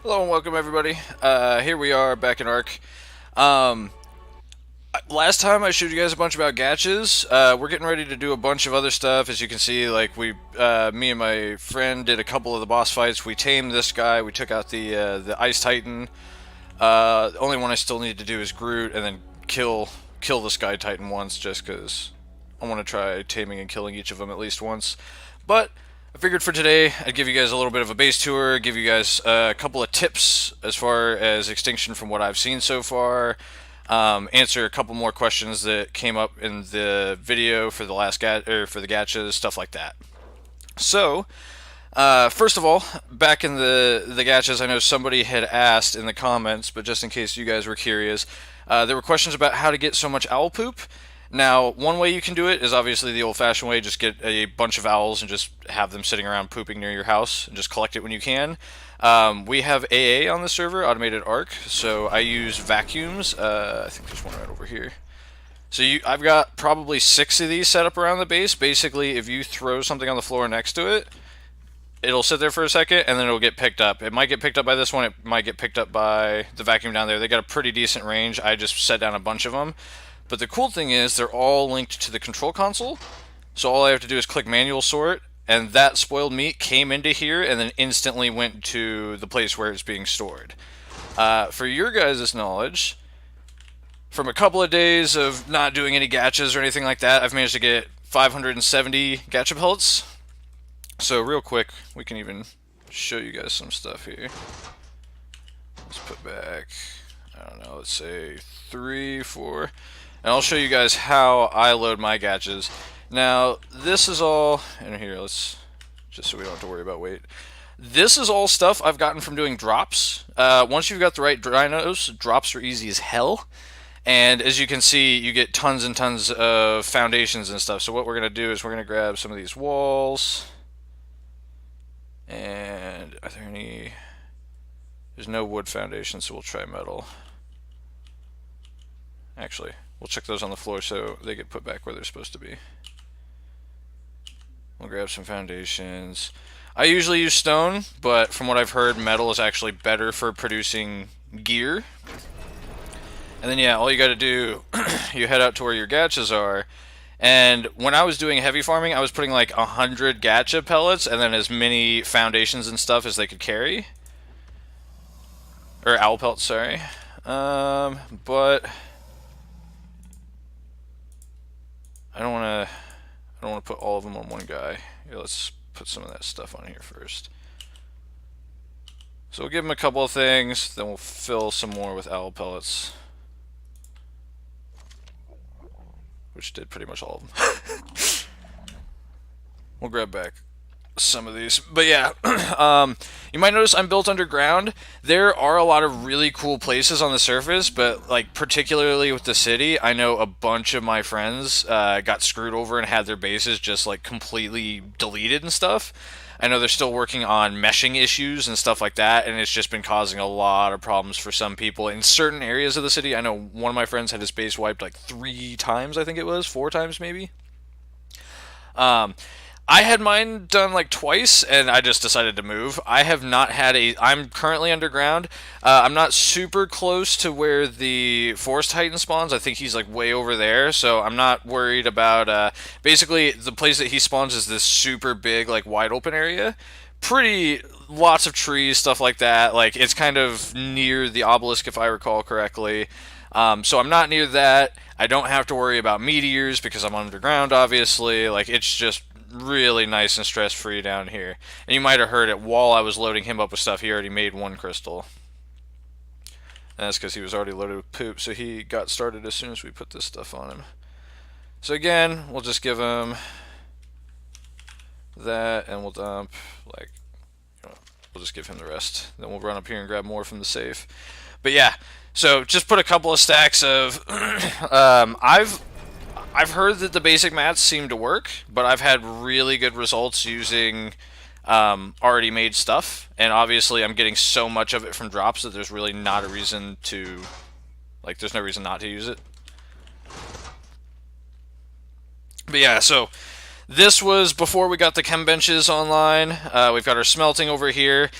Hello and welcome everybody. Here we are back in Ark. Um, Last time I showed you guys a bunch about gachas. We're getting ready to do a bunch of other stuff. As you can see, like me and my friend did a couple of the boss fights. We tamed this guy. We took out the Ice Titan. The only one I still need to do is Groot, and then kill the Sky Titan once, just because I want to try taming and killing each of them at least once. But I figured for today I'd give you guys a little bit of a base tour, give you guys a couple of tips as far as extinction from what I've seen so far, answer a couple more questions that came up in the video for the for the gachas, stuff like that. So, first of all, back in the gachas, I know somebody had asked in the comments, but just in case you guys were curious, there were questions about how to get so much owl poop. Now, one way you can do it is obviously the old-fashioned way: just get a bunch of owls and just have them sitting around pooping near your house, and just collect it when you can. We have AA on the server, Automated Ark, so I use vacuums. I think there's one right over here. So I've got probably 6 of these set up around the base. Basically, if you throw something on the floor next to it, it'll sit there for a second and then it'll get picked up. It might get picked up by this one. It might get picked up by the vacuum down there. They got a pretty decent range. I just set down a bunch of them. But the cool thing is they're all linked to the control console. So all I have to do is click manual sort, and that spoiled meat came into here and then instantly went to the place where it's being stored. For your guys' knowledge, from a couple of days of not doing any gachas or anything like that, I've managed to get 570 gacha pellets. So real quick, we can even show you guys some stuff here. Let's put back, I don't know, let's say 3, 4, and I'll show you guys how I load my gachas. Now, this is all, and here, let's, just so we don't have to worry about weight. This is all stuff I've gotten from doing drops. Once you've got the right dinos, drops are easy as hell. And as you can see, you get tons and tons of foundations and stuff. So what we're going to do is we're going to grab some of these walls. And are there any... There's no wood foundation, so we'll try metal. Actually, we'll check those on the floor so they get put back where they're supposed to be. We'll grab some foundations. I usually use stone, but from what I've heard, metal is actually better for producing gear. And then yeah, all you gotta do, you head out to where your gachas are. And when I was doing heavy farming, I was putting like 100 gacha pellets and then as many foundations and stuff as they could carry. Or owl pellets, sorry. But I don't want to put all of them on one guy. Here, let's put some of that stuff on here first. So we'll give him a couple of things, then we'll fill some more with owl pellets. Which did pretty much all of them. We'll grab back some of these. But yeah, you might notice I'm built underground. There are a lot of really cool places on the surface, but like particularly with the city, I know a bunch of my friends got screwed over and had their bases just like completely deleted and stuff. I know they're still working on meshing issues and stuff like that, and it's just been causing a lot of problems for some people in certain areas of the city. I know one of my friends had his base wiped like 3 times, I think it was, 4 times maybe. Um, I had mine done like twice, and I just decided to move. I have not had a. I'm currently underground. I'm not super close to where the Forest Titan spawns. I think he's like way over there, so I'm not worried about. Basically, the place that he spawns is this super big, like wide open area. Pretty lots of trees, stuff like that. Like it's kind of near the obelisk, if I recall correctly. So I'm not near that. I don't have to worry about meteors because I'm underground, obviously. Like it's just really nice and stress free down here. And you might have heard it while I was loading him up with stuff. He already made 1 crystal. And that's because he was already loaded with poop, so he got started as soon as we put this stuff on him. So again, we'll just give him that, and we'll dump, like, we'll just give him the rest. Then we'll run up here and grab more from the safe. But yeah, so just put a couple of stacks of... I've heard that the basic mats seem to work, but I've had really good results using already made stuff, and obviously I'm getting so much of it from drops that there's really not a reason to, like, there's no reason not to use it. But yeah, so this was before we got the chem benches online. We've got our smelting over here.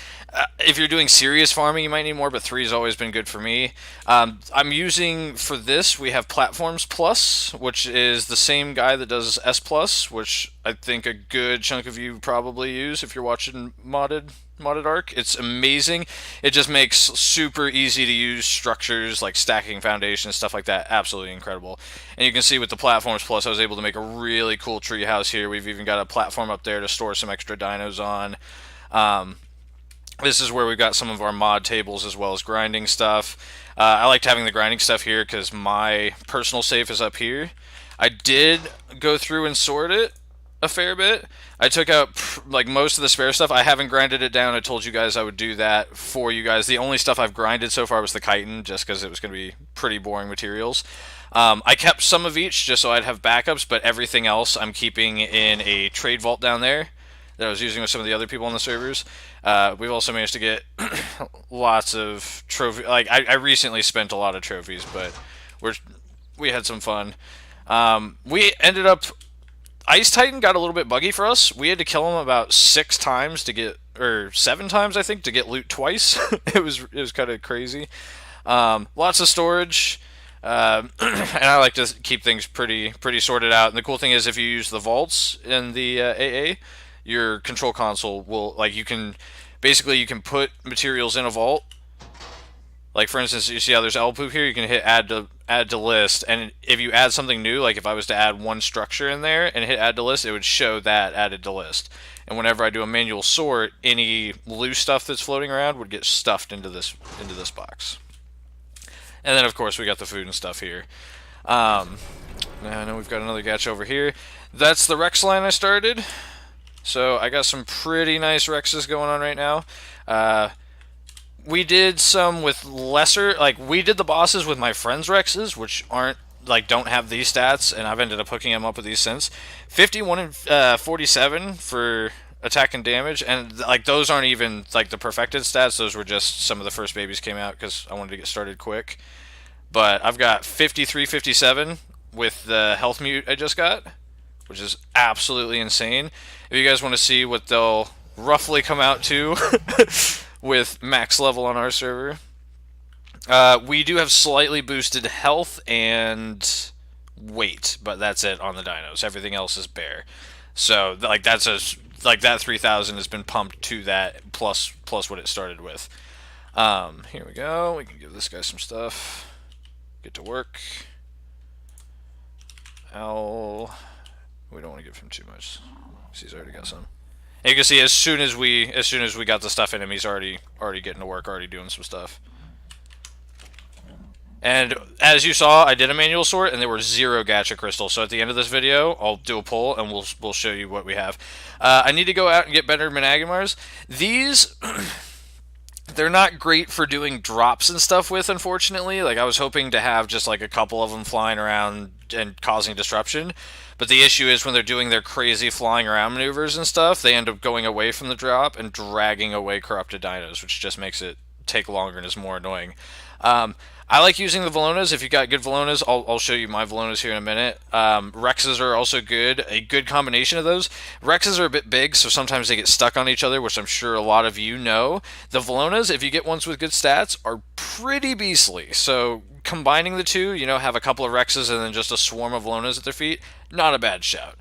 If you're doing serious farming, you might need more, but three's always been good for me. I'm using for this. We have Platforms Plus, which is the same guy that does S Plus, which I think a good chunk of you probably use if you're watching modded Ark. It's amazing. It just makes super easy to use structures like stacking foundations, stuff like that. Absolutely incredible. And you can see with the Platforms Plus, I was able to make a really cool tree house here. We've even got a platform up there to store some extra dinos on. Um, this is where we've got some of our mod tables as well as grinding stuff. I liked having the grinding stuff here because my personal safe is up here. I did go through and sort it a fair bit. I took out like most of the spare stuff. I haven't grinded it down. I told you guys I would do that for you guys. The only stuff I've grinded so far was the chitin, just because it was going to be pretty boring materials. I kept some of each just so I'd have backups, but everything else I'm keeping in a trade vault down there that I was using with some of the other people on the servers. We've also managed to get lots of trophy. Like I recently spent a lot of trophies, but we had some fun. We ended up Ice Titan got a little bit buggy for us. We had to kill him about 6 times to get, or 7 times I think, to get loot twice. It was kind of crazy. Lots of storage. And I like to keep things pretty sorted out. And the cool thing is, if you use the vaults in the AA, your control console will like you can put materials in a vault. Like for instance, you see how there's L poop here. You can hit add to list, and if you add something new, like if I was to add one structure in there and hit add to list, it would show that added to list. And whenever I do a manual sort, any loose stuff that's floating around would get stuffed into this box. And then of course we got the food and stuff here. Now I know we've got another gacha over here. That's the Rex line I started. So I got some pretty nice Rexes going on right now. We did some with lesser, like we did the bosses with my friends' Rexes, which aren't like don't have these stats, and I've ended up hooking them up with these since. 51 and 47 for attack and damage, and like those aren't even like the perfected stats. Those were just some of the first babies came out because I wanted to get started quick. But I've got 53, 57 with the health mute I just got, which is absolutely insane. If you guys want to see what they'll roughly come out to with max level on our server, we do have slightly boosted health and weight, but that's it on the dinos. Everything else is bare. So like that 3,000 has been pumped to that plus what it started with. Here we go. We can give this guy some stuff. Get to work. Owl. We don't want to give him too much, because he's already got some. And you can see as soon as we got the stuff in him, he's already getting to work, already doing some stuff. And as you saw, I did a manual sort, and there were 0 gacha crystals. So at the end of this video, I'll do a poll, and we'll show you what we have. I need to go out and get better Menagamars. These they're not great for doing drops and stuff with, unfortunately. Like I was hoping to have just like a couple of them flying around and causing disruption. But the issue is when they're doing their crazy flying around maneuvers and stuff, they end up going away from the drop and dragging away corrupted dinos, which just makes it take longer and is more annoying. I like using the Velonas. If you got good Velonas, I'll show you my Velonas here in a minute. Rexes are also good. A good combination of those. Rexes are a bit big, so sometimes they get stuck on each other, which I'm sure a lot of you know. The Velonas, if you get ones with good stats, are pretty beastly. So combining the two, have a couple of Rexes and then just a swarm of Velonas at their feet, not a bad shout.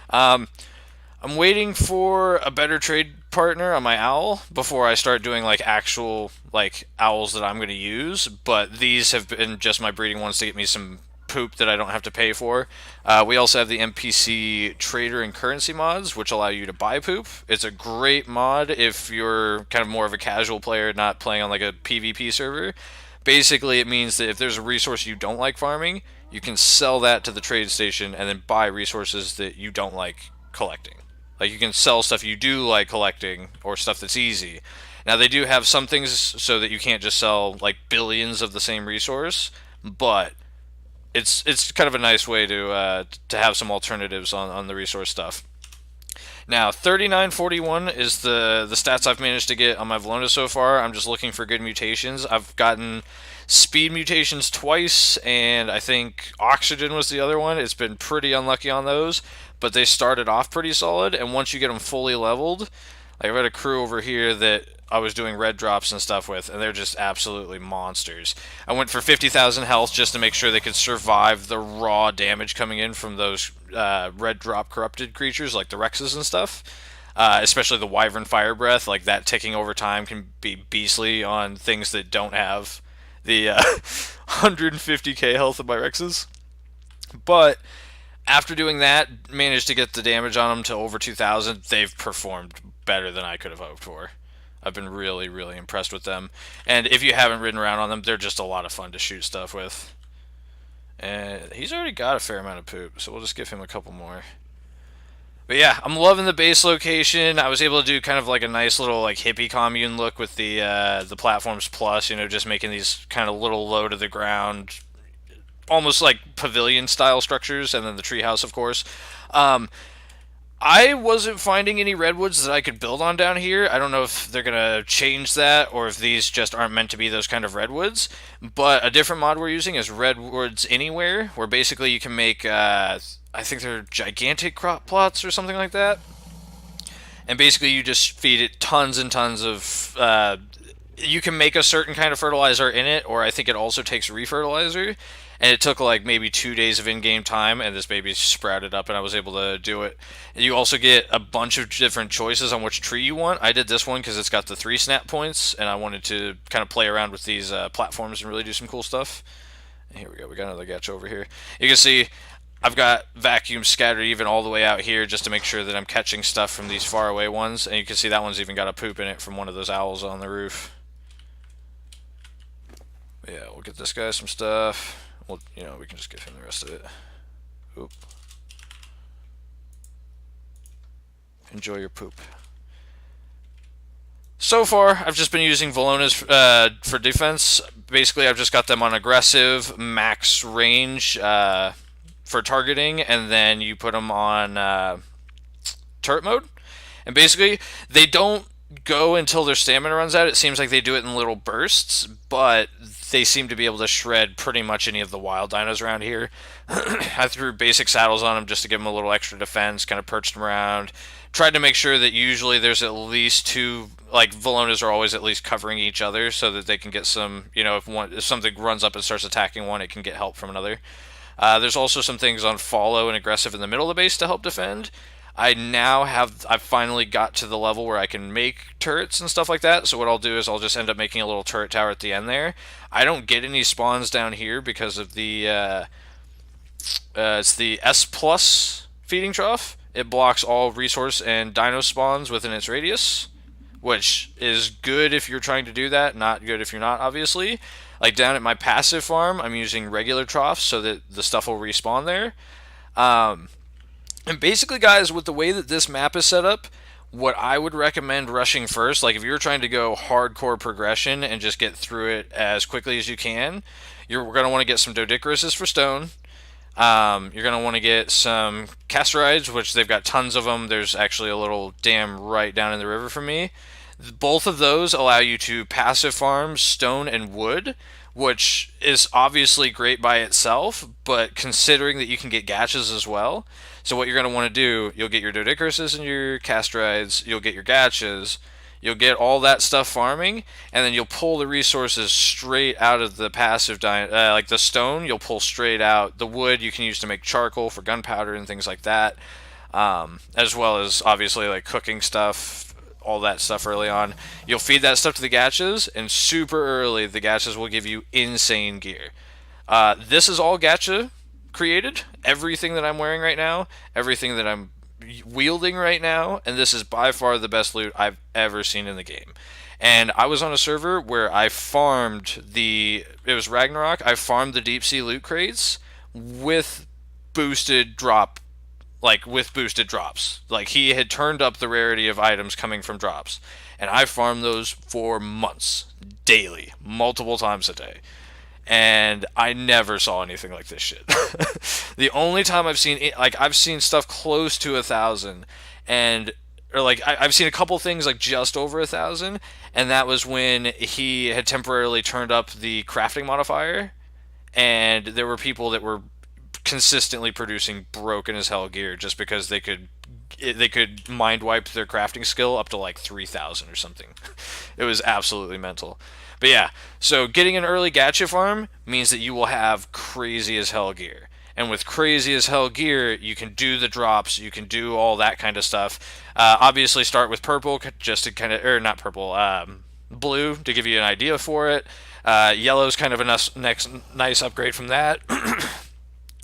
I'm waiting for a better trade partner on my owl before I start doing like actual like owls that I'm going to use, but these have been just my breeding ones to get me some poop that I don't have to pay for. We also have the NPC trader and currency mods, which allow you to buy poop. It's a great mod if you're kind of more of a casual player, not playing on like a PvP server. Basically, it means that if there's a resource you don't like farming, you can sell that to the trade station and then buy resources that you don't like collecting. Like you can sell stuff you do like collecting or stuff that's easy. Now they do have some things so that you can't just sell like billions of the same resource, but it's kind of a nice way to have some alternatives on the resource stuff. Now 3941 is the stats I've managed to get on my Velona so far. I'm just looking for good mutations. I've gotten speed mutations twice, and I think oxygen was the other one. It's been pretty unlucky on those, but they started off pretty solid, and once you get them fully leveled, Like I've got a crew over here that I was doing red drops and stuff with, and they're just absolutely monsters. I went for 50,000 health just to make sure they could survive the raw damage coming in from those red drop corrupted creatures like the Rexes and stuff. Especially the Wyvern Fire Breath, like that ticking over time can be beastly on things that don't have the 150k health of my Rexes. But after doing that, managed to get the damage on them to over 2,000. They've performed better than I could have hoped for. I've been really, really impressed with them. And if you haven't ridden around on them, they're just a lot of fun to shoot stuff with. And he's already got a fair amount of poop, so we'll just give him a couple more. But yeah, I'm loving the base location. I was able to do kind of like a nice little like hippie commune look with the platforms plus, just making these kind of little low to the ground, almost like pavilion style structures, and then the treehouse, of course. Um, I wasn't finding any redwoods that I could build on down here. I don't know if they're gonna change that or if these just aren't meant to be those kind of redwoods. But a different mod we're using is Redwoods Anywhere, where basically you can make, I think they're gigantic crop plots or something like that. And basically you just feed it tons and tons of. You can make a certain kind of fertilizer in it, or I think it also takes refertilizer. And it took like maybe 2 days of in-game time, and this baby sprouted up, and I was able to do it. You also get a bunch of different choices on which tree you want. I did this one because it's got the 3 snap points, and I wanted to kind of play around with these platforms and really do some cool stuff. And here we go. We got another gacha over here. You can see I've got vacuums scattered even all the way out here just to make sure that I'm catching stuff from these far away ones. And you can see that one's even got a poop in it from one of those owls on the roof. But yeah, we'll get this guy some stuff. Well, we can just give him the rest of it. Oop. Enjoy your poop. So far, I've just been using Velonas for defense. Basically, I've just got them on aggressive, max range for targeting, and then you put them on turret mode. And basically, they don't go until their stamina runs out. It seems like they do it in little bursts, but they seem to be able to shred pretty much any of the wild dinos around here. I threw basic saddles on them just to give them a little extra defense, kind of perched them around. Tried to make sure that usually there's at least two, like Velonas are always at least covering each other so that they can get some, if something runs up and starts attacking one, it can get help from another. There's also some things on follow and aggressive in the middle of the base to help defend. I've finally got to the level where I can make turrets and stuff like that. So what I'll do is I'll just end up making a little turret tower at the end there. I don't get any spawns down here because of it's the S plus feeding trough. It blocks all resource and dino spawns within its radius, which is good if you're trying to do that, not good if you're not, obviously. Like down at my passive farm, I'm using regular troughs so that the stuff will respawn there. And basically, guys, with the way that this map is set up, what I would recommend rushing first, like if you're trying to go hardcore progression and just get through it as quickly as you can, you're going to want to get some Dodicaruses for stone. You're going to want to get some Castorides, which they've got tons of them. There's actually a little dam right down in the river from me. Both of those allow you to passive farm stone and wood, which is obviously great by itself, but considering that you can get gachas as well. So what you're going to want to do, you'll get your Dodicaruses and your Castorides, you'll get your gachas, you'll get all that stuff farming, and then you'll pull the resources straight out of the passive, like the stone, you'll pull straight out. The wood you can use to make charcoal for gunpowder and things like that, as well as obviously like cooking stuff, all that stuff early on. You'll feed that stuff to the gachas, and super early the gachas will give you insane gear. This is all gacha created. Everything that I'm wearing right now, everything that I'm wielding right now, and this is by far the best loot I've ever seen in the game. And I was on a server where I farmed it was Ragnarok, I farmed the deep sea loot crates with boosted drop, like with boosted drops. Like he had turned up the rarity of items coming from drops. And I farmed those for months, daily, multiple times a day. And I never saw anything like this shit. The only time I've seen it, like I've seen stuff close to 1,000, I've seen a couple things like just over 1,000, and that was when he had temporarily turned up the crafting modifier, and there were people that were consistently producing broken as hell gear just because they could they could mind wipe their crafting skill up to like 3,000 or something. It was absolutely mental. But yeah, so getting an early gacha farm means that you will have crazy as hell gear. And with crazy as hell gear, you can do the drops, you can do all that kind of stuff. Obviously, start with purple, just to kind of, or not purple, blue to give you an idea for it. Yellow's kind of a next nice upgrade from that.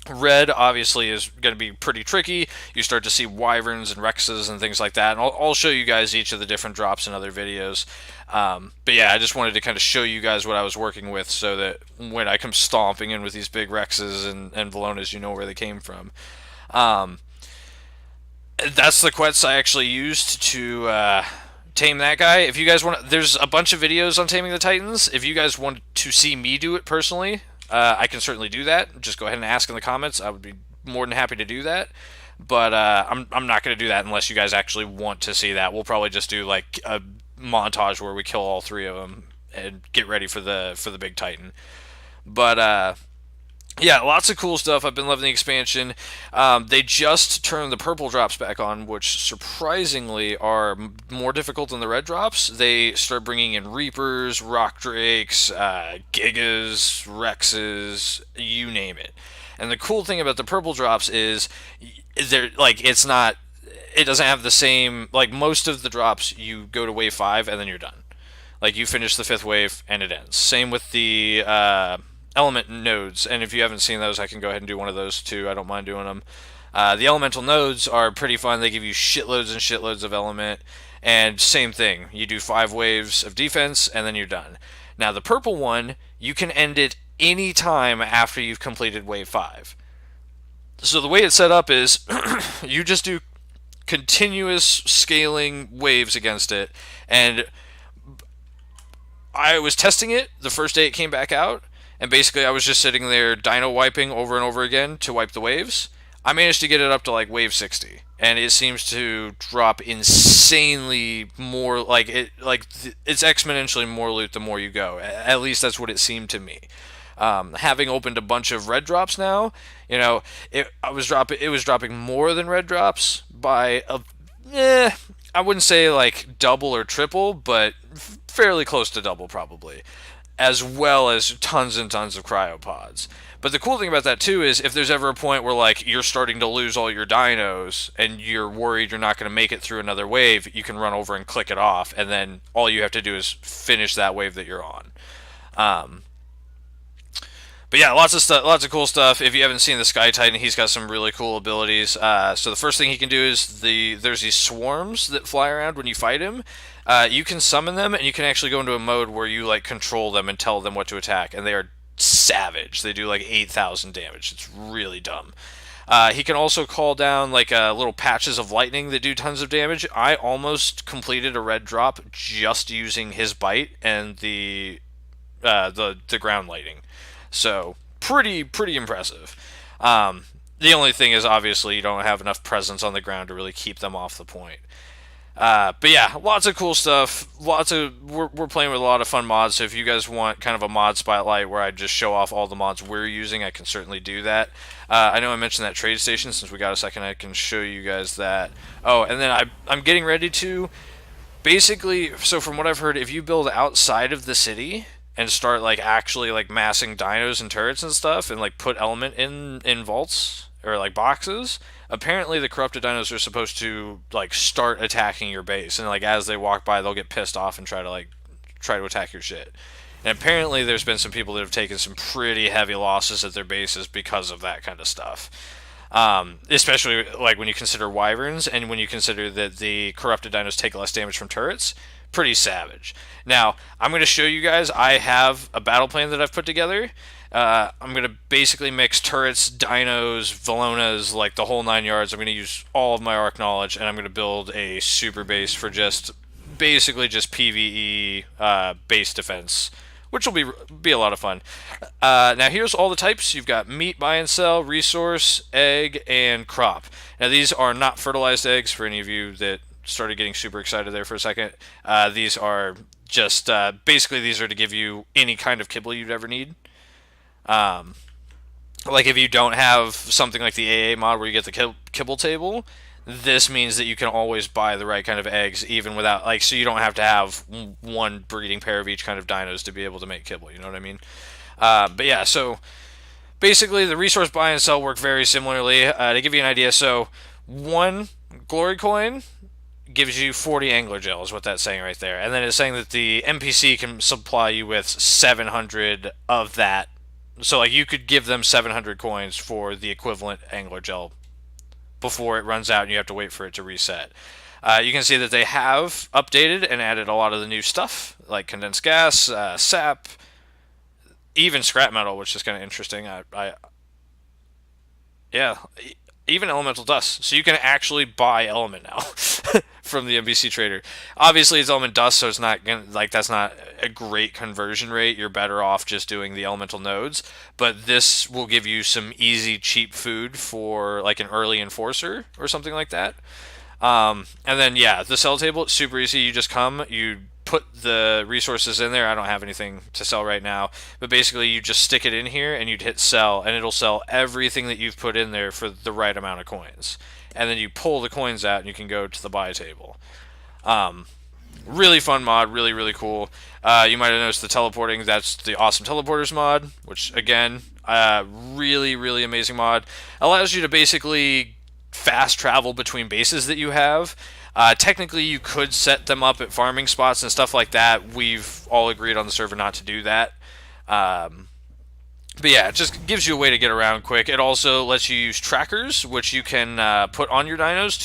Red obviously is going to be pretty tricky. You start to see wyverns and rexes and things like that, and I'll show you guys each of the different drops in other videos. But yeah, I just wanted to kind of show you guys what I was working with, so that when I come stomping in with these big rexes and Velonas, you know where they came from. Um, that's the quests I actually used to tame that guy. If you guys want, there's a bunch of videos on taming the Titans. If you guys want to see me do it personally, I can certainly do that. Just go ahead and ask in the comments. I would be more than happy to do that. But I'm not going to do that unless you guys actually want to see that. We'll probably just do like a montage where we kill all three of them and get ready for the big Titan. But yeah, lots of cool stuff. I've been loving the expansion. They just turned the purple drops back on, which surprisingly are more difficult than the red drops. They start bringing in Reapers, Rock Drakes, Gigas, Rexes, you name it. And the cool thing about the purple drops is they're like it doesn't have the same, like most of the drops you go to wave 5 and then you're done. Like you finish the 5th wave and it ends. Same with the element nodes, and if you haven't seen those, I can go ahead and do one of those too. I don't mind doing them. The elemental nodes are pretty fun. They give you shitloads and shitloads of element, and same thing. You do 5 waves of defense, and then you're done. Now the purple one, you can end it any time after you've completed wave 5. So the way it's set up is you just do continuous scaling waves against it, and I was testing it the first day it came back out, and basically I was just sitting there dino wiping over and over again to wipe the waves. I managed to get it up to like wave 60, and it seems to drop insanely more, it's exponentially more loot the more you go. At least that's what it seemed to me. Having opened a bunch of red drops now, it was dropping more than red drops by I wouldn't say like double or triple, but fairly close to double probably, as well as tons and tons of cryopods. But the cool thing about that too is if there's ever a point where like you're starting to lose all your dinos and you're worried you're not going to make it through another wave, you can run over and click it off, and then all you have to do is finish that wave that you're on. But yeah, lots of stuff, lots of cool stuff. If you haven't seen the Sky Titan, he's got some really cool abilities. So the first thing he can do is there's these swarms that fly around when you fight him. You can summon them, and you can actually go into a mode where you like control them and tell them what to attack, and they are savage. They do like 8,000 damage. It's really dumb. He can also call down like little patches of lightning that do tons of damage. I almost completed a red drop just using his bite and the ground lighting. So pretty impressive. The only thing is obviously you don't have enough presence on the ground to really keep them off the point. But yeah, lots of cool stuff. We're playing with a lot of fun mods. So if you guys want kind of a mod spotlight where I just show off all the mods we're using, I can certainly do that. I know I mentioned that trade station. Since we got a second, I can show you guys that. Oh, and then I'm getting ready to basically. So from what I've heard, if you build outside of the city and start like actually like massing dinos and turrets and stuff, and like put element in vaults or like boxes, apparently the corrupted dinos are supposed to like start attacking your base, and like as they walk by they'll get pissed off and try to attack your shit. And apparently there's been some people that have taken some pretty heavy losses at their bases because of that kind of stuff. Especially like when you consider wyverns and when you consider that the corrupted dinos take less damage from turrets. Pretty savage. Now, I'm going to show you guys, I have a battle plan that I've put together. I'm going to basically mix turrets, dinos, Velonas, like the whole 9 yards. I'm going to use all of my Ark knowledge, and I'm going to build a super base for basically just PvE base defense, which will be a lot of fun. Now here's all the types. You've got meat, buy and sell, resource, egg, and crop. Now these are not fertilized eggs for any of you that started getting super excited there for a second. These are just basically these are to give you any kind of kibble you'd ever need. Like if you don't have something like the AA mod where you get the kibble table, this means that you can always buy the right kind of eggs, even without, like, so you don't have to have one breeding pair of each kind of dinos to be able to make kibble. You know what I mean? But yeah, so basically the resource buy and sell work very similarly. To give you an idea, so one glory coin gives you 40 angler gel, is what that's saying right there. And then it's saying that the NPC can supply you with 700 of that. So, like, you could give them 700 coins for the equivalent angler gel before it runs out and you have to wait for it to reset. You can see that they have updated and added a lot of the new stuff, like condensed gas, sap, even scrap metal, which is kind of interesting. Yeah, even elemental dust. So you can actually buy element now from the NBC trader. Obviously, it's element dust, so it's not gonna, like, that's not a great conversion rate. You're better off just doing the elemental nodes. But this will give you some easy, cheap food for like an early enforcer or something like that. And then yeah, the sell table, it's super easy. You just come, you put the resources in there. I don't have anything to sell right now, but basically you just stick it in here and you'd hit sell, and it'll sell everything that you've put in there for the right amount of coins. And then you pull the coins out and you can go to the buy table. Really fun mod, really really cool. You might have noticed the teleporting. That's the awesome teleporters mod, which again, really really amazing mod. Allows you to basically fast travel between bases that you have. Technically, you could set them up at farming spots and stuff like that. We've all agreed on the server not to do that. But yeah, it just gives you a way to get around quick. It also lets you use trackers, which you can put on your dinos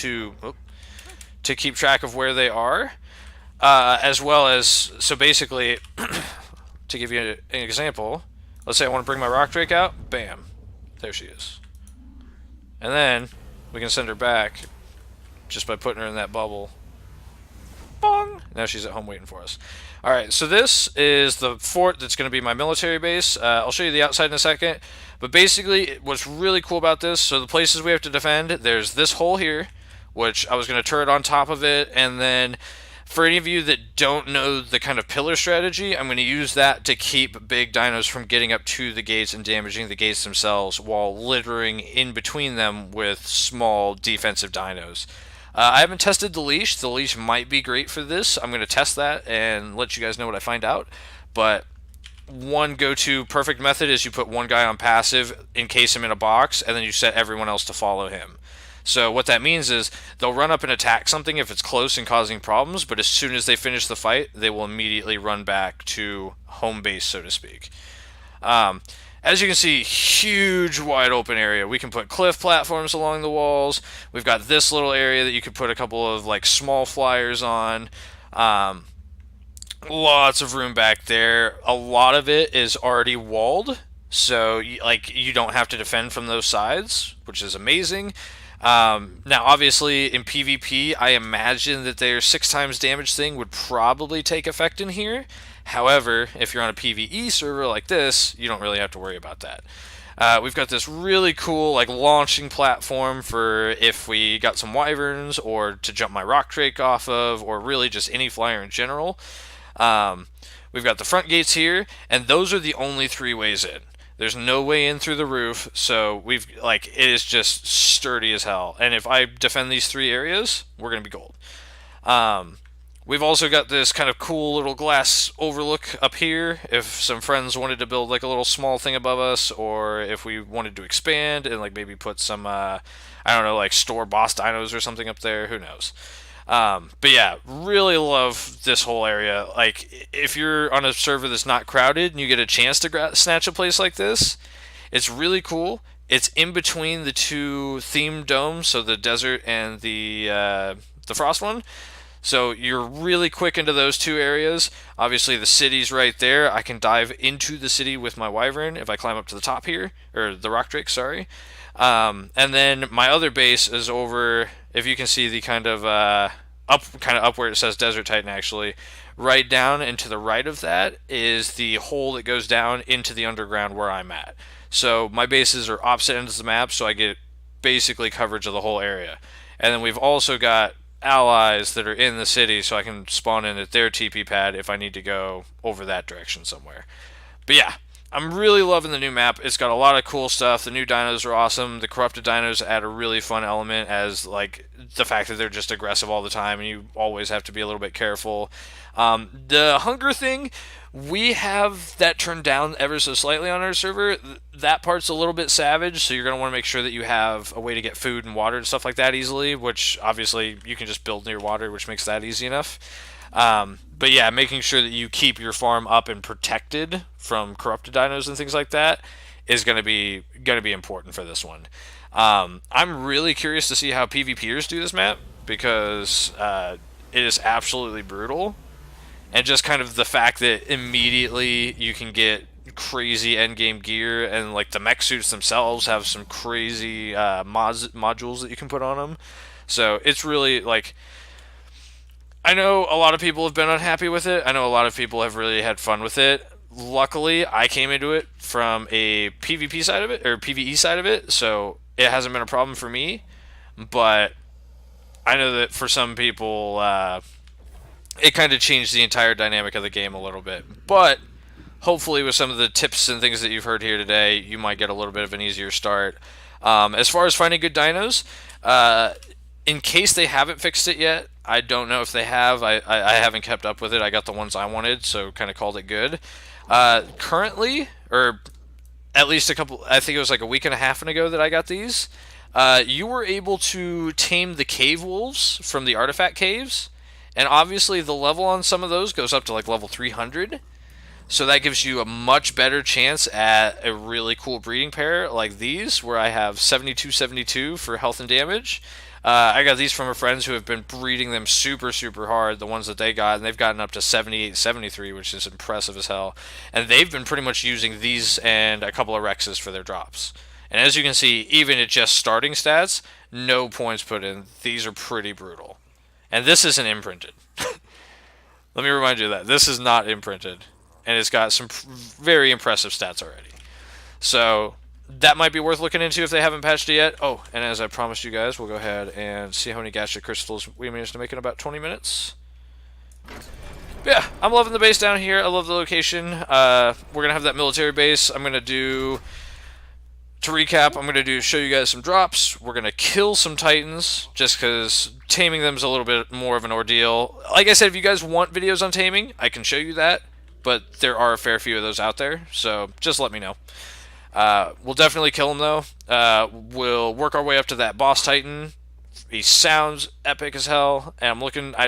to keep track of where they are, as well as, so basically, to give you an example, let's say I want to bring my rock drake out. Bam, there she is, and then we can send her back just by putting her in that bubble. Bong! Now she's at home waiting for us. Alright, so this is the fort that's going to be my military base. I'll show you the outside in a second. But basically, what's really cool about this, so the places we have to defend, there's this hole here, which I was going to turret on top of it, and then for any of you that don't know the kind of pillar strategy, I'm going to use that to keep big dinos from getting up to the gates and damaging the gates themselves while littering in between them with small defensive dinos. I haven't tested the leash. The leash might be great for this. I'm going to test that and let you guys know what I find out. But one go-to perfect method is you put one guy on passive, encase him in a box, and then you set everyone else to follow him. So what that means is they'll run up and attack something if it's close and causing problems, but as soon as they finish the fight, they will immediately run back to home base, so to speak. As you can see, huge wide open area. We can put cliff platforms along the walls. We've got this little area that you could put a couple of like small flyers on. Lots of room back there. A lot of it is already walled, so you don't have to defend from those sides, which is amazing. Now, obviously, in PvP, I imagine that their 6 times damage thing would probably take effect in here. However, if you're on a PvE server like this, you don't really have to worry about that. We've got this really cool like launching platform for if we got some wyverns or to jump my rock drake off of, or really just any flyer in general. We've got the front gates here, and those are the only 3 ways in. There's no way in through the roof, so it is just sturdy as hell. And if I defend these 3 areas, we're gonna be gold. We've also got this kind of cool little glass overlook up here if some friends wanted to build like a little small thing above us, or if we wanted to expand and like maybe put some, I don't know, like store boss dinos or something up there, who knows. But yeah, really love this whole area. Like, if you're on a server that's not crowded and you get a chance to snatch a place like this, it's really cool. It's in between the 2 themed domes, so the desert and the frost one. So you're really quick into those 2 areas. Obviously, the city's right there. I can dive into the city with my wyvern if I climb up to the top here, or the rock drake, sorry. And then my other base is over, if you can see the kind of up where it says Desert Titan, actually. Right down and to the right of that is the hole that goes down into the underground where I'm at. So my bases are opposite ends of the map, so I get basically coverage of the whole area. And then we've also got allies that are in the city, so I can spawn in at their TP pad if I need to go over that direction somewhere. But yeah, I'm really loving the new map. It's got a lot of cool stuff. The new dinos are awesome. The corrupted dinos add a really fun element as like the fact that they're just aggressive all the time and you always have to be a little bit careful. The hunger thing, we have that turned down ever so slightly on our server. That part's a little bit savage, so you're going to want to make sure that you have a way to get food and water and stuff like that easily, which obviously you can just build near water, which makes that easy enough. But yeah, making sure that you keep your farm up and protected from corrupted dinos and things like that is going to be important for this one. I'm really curious to see how PvPers do this map because it is absolutely brutal, and just kind of the fact that immediately you can get crazy endgame gear, and like the mech suits themselves have some crazy modules that you can put on them. So it's really like I know a lot of people have been unhappy with it. I know a lot of people have really had fun with it. Luckily, I came into it from a PvP side of it or PvE side of it, so it hasn't been a problem for me. But I know that for some people, it kind of changed the entire dynamic of the game a little bit. But hopefully, with some of the tips and things that you've heard here today, you might get a little bit of an easier start. As far as finding good dinos, in case they haven't fixed it yet, I don't know if they have. I haven't kept up with it. I got the ones I wanted, so kind of called it good. Currently, or at least a couple, I think it was like a week and a half ago that I got these. You were able to tame the cave wolves from the artifact caves, and obviously the level on some of those goes up to like level 300. So that gives you a much better chance at a really cool breeding pair like these, where I have 72-72 for health and damage. I got these from friends who have been breeding them super, super hard, the ones that they got, and they've gotten up to 78-73, which is impressive as hell. And they've been pretty much using these and a couple of Rexes for their drops. And as you can see, even at just starting stats, no points put in. These are pretty brutal. And this isn't imprinted. Let me remind you of that. This is not imprinted. And it's got some very impressive stats already. So that might be worth looking into if they haven't patched it yet. Oh, and as I promised you guys, we'll go ahead and see how many gacha crystals we managed to make in about 20 minutes. But yeah, I'm loving the base down here. I love the location. We're going to have that military base. I'm going to do... To recap, I'm going to show you guys some drops. We're going to kill some titans, just because taming them is a little bit more of an ordeal. Like I said, if you guys want videos on taming, I can show you that. But there are a fair few of those out there, so just let me know. We'll definitely kill him, though. We'll work our way up to that boss titan. He sounds epic as hell, and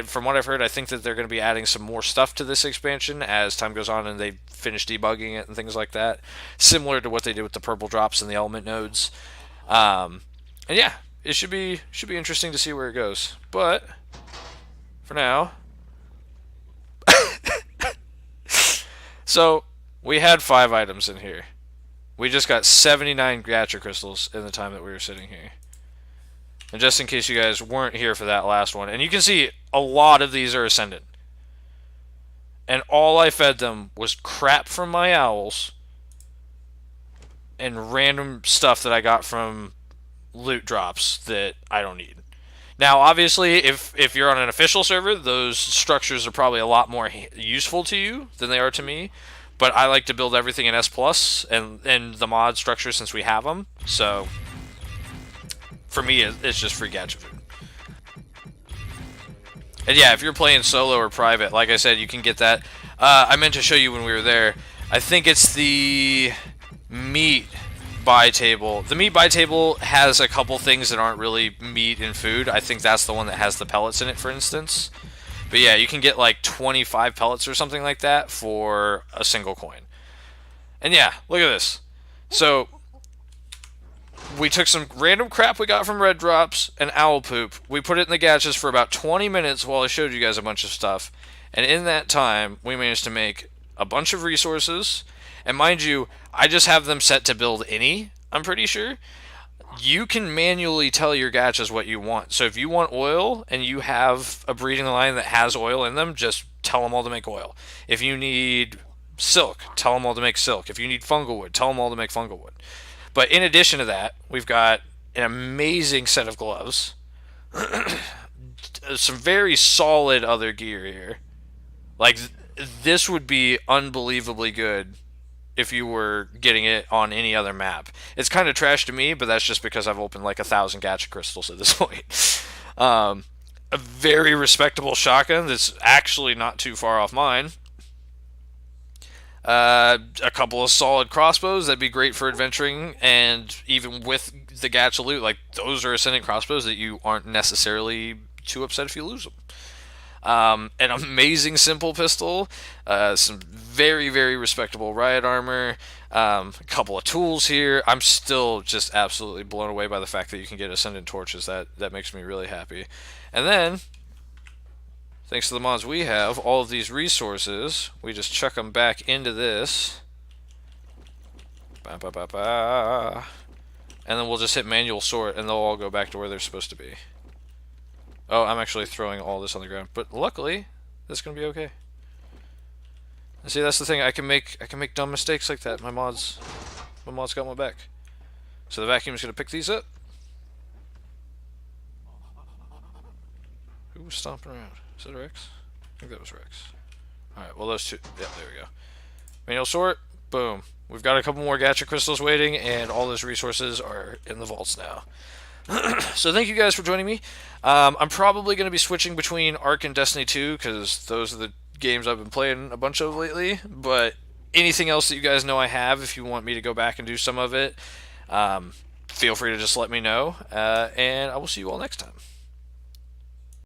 from what I've heard, I think that they're going to be adding some more stuff to this expansion as time goes on and they finish debugging it and things like that, similar to what they did with the purple drops and the element nodes. And yeah, it should be interesting to see where it goes. But for now, so we had 5 items in here. We just got 79 gacha crystals in the time that we were sitting here. And just in case you guys weren't here for that last one, and you can see a lot of these are ascendant. And all I fed them was crap from my owls and random stuff that I got from loot drops that I don't need. Now, obviously, if you're on an official server, those structures are probably a lot more useful to you than they are to me. But I like to build everything in S Plus and the mod structure since we have them. So for me, it's just free gacha food. And yeah, if you're playing solo or private, like I said, you can get that. I meant to show you when we were there. I think it's the meat buy table. The meat buy table has a couple things that aren't really meat and food. I think that's the one that has the pellets in it, for instance. But yeah, you can get like 25 pellets or something like that for a single coin. And yeah, look at this. So we took some random crap we got from red drops and owl poop. We put it in the gachas for about 20 minutes while I showed you guys a bunch of stuff. And in that time, we managed to make a bunch of resources. And mind you, I just have them set to build any, I'm pretty sure. You can manually tell your gachas what you want. So if you want oil and you have a breeding line that has oil in them, just tell them all to make oil. If you need silk, tell them all to make silk. If you need fungal wood, tell them all to make fungal wood. But in addition to that, we've got an amazing set of gloves. Some very solid other gear here. Like, this would be unbelievably good if you were getting it on any other map. It's kind of trash to me, but that's just because I've opened like 1,000 gacha crystals at this point. A very respectable shotgun that's actually not too far off mine. A couple of solid crossbows that'd be great for adventuring, and even with the gacha loot, like those are ascendant crossbows that you aren't necessarily too upset if you lose them. An amazing simple pistol, some very very respectable riot armor, a couple of tools here. I'm still just absolutely blown away by the fact that you can get ascendant torches. That makes me really happy. And then, thanks to the mods we have, all of these resources, we just chuck them back into this. Ba, ba, ba, ba. And then we'll just hit manual sort, and they'll all go back to where they're supposed to be. Oh, I'm actually throwing all this on the ground, but luckily, that's gonna be okay. And see, that's the thing. I can make dumb mistakes like that. My mods got my back. So the vacuum's gonna pick these up. Who was stomping around? Is that Rex? I think that was Rex. Alright, well those two. Yeah, there we go. Manual sort. Boom. We've got a couple more gacha crystals waiting, and all those resources are in the vaults now. So thank you guys for joining me. I'm probably going to be switching between Ark and Destiny 2, because those are the games I've been playing a bunch of lately. But anything else that you guys know I have, if you want me to go back and do some of it, feel free to just let me know. And I will see you all next time.